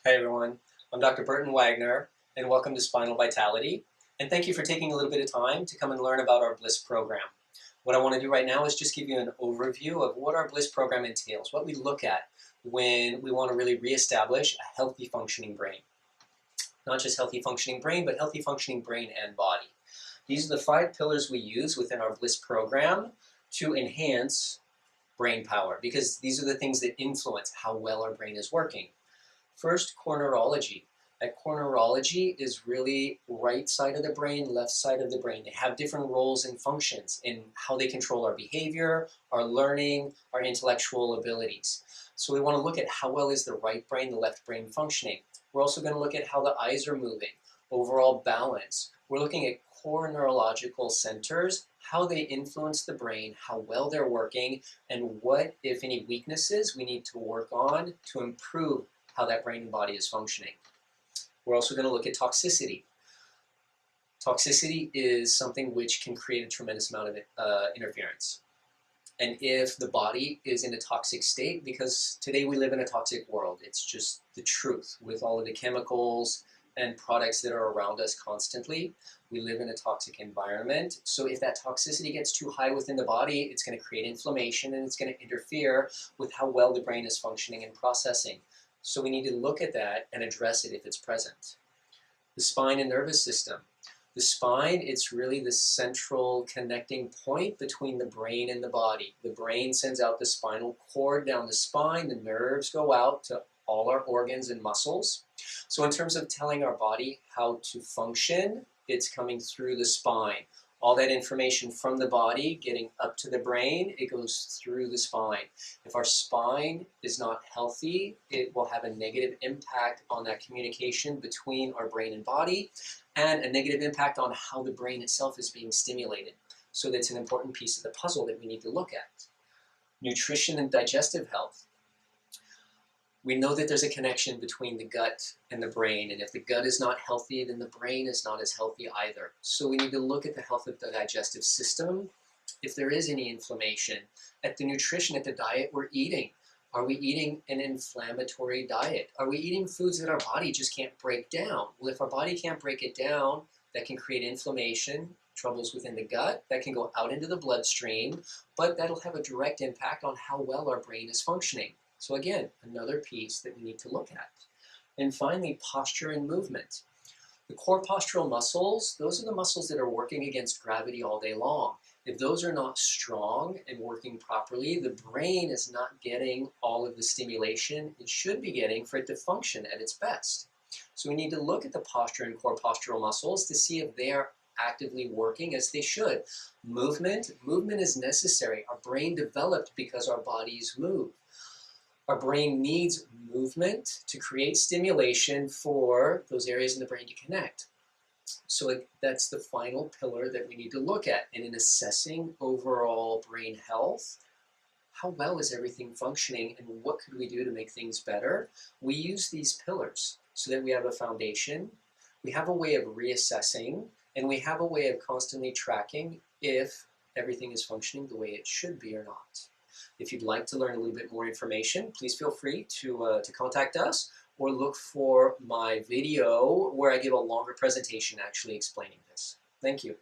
Hi everyone, I'm Dr. Burton Wagner, and welcome to Spinal Vitality. And thank you for taking a little bit of time to come and learn about our B.L.I.S.S program. What I want to do right now is just give you an overview of what our B.L.I.S.S program entails, what we look at when we want to really reestablish a healthy functioning brain. Not just healthy functioning brain, but healthy functioning brain and body. These are the 5 pillars we use within our B.L.I.S.S program to enhance brain power, because these are the things that influence how well our brain is working. First, core neurology. That core neurology is really right side of the brain, left side of the brain. They have different roles and functions in how they control our behavior, our learning, our intellectual abilities. So we want to look at how well is the right brain, the left brain functioning. We're also going to look at how the eyes are moving, overall balance. We're looking at core neurological centers, how they influence the brain, how well they're working, and what, if any, weaknesses we need to work on to improve how that brain and body is functioning. We're also going to look at toxicity. Toxicity is something which can create a tremendous amount of interference. And if the body is in a toxic state, because today we live in a toxic world, it's just the truth with all of the chemicals and products that are around us constantly. We live in a toxic environment. So if that toxicity gets too high within the body, it's going to create inflammation and it's going to interfere with how well the brain is functioning and processing. So we need to look at that and address it if it's present. The spine and nervous system. The spine, it's really the central connecting point between the brain and the body. The brain sends out the spinal cord down the spine, the nerves go out to all our organs and muscles. So in terms of telling our body how to function, it's coming through the spine. All that information from the body getting up to the brain, it goes through the spine. If our spine is not healthy, it will have a negative impact on that communication between our brain and body, and a negative impact on how the brain itself is being stimulated. So that's an important piece of the puzzle that we need to look at. Nutrition and digestive health. We know that there's a connection between the gut and the brain, and if the gut is not healthy, then the brain is not as healthy either. So we need to look at the health of the digestive system, if there is any inflammation, at the nutrition, at the diet we're eating. Are we eating an inflammatory diet? Are we eating foods that our body just can't break down? Well, if our body can't break it down, that can create inflammation, troubles within the gut, that can go out into the bloodstream, but that'll have a direct impact on how well our brain is functioning. So again, another piece that we need to look at. And finally, posture and movement. The core postural muscles, those are the muscles that are working against gravity all day long. If those are not strong and working properly, the brain is not getting all of the stimulation it should be getting for it to function at its best. So we need to look at the posture and core postural muscles to see if they are actively working as they should. Movement is necessary. Our brain developed because our bodies move. Our brain needs movement to create stimulation for those areas in the brain to connect. So that's the final pillar that we need to look at. And in assessing overall brain health, how well is everything functioning and what could we do to make things better? We use these pillars so that we have a foundation, we have a way of reassessing, and we have a way of constantly tracking if everything is functioning the way it should be or not. If you'd like to learn a little bit more information, please feel free to contact us or look for my video where I give a longer presentation actually explaining this. Thank you.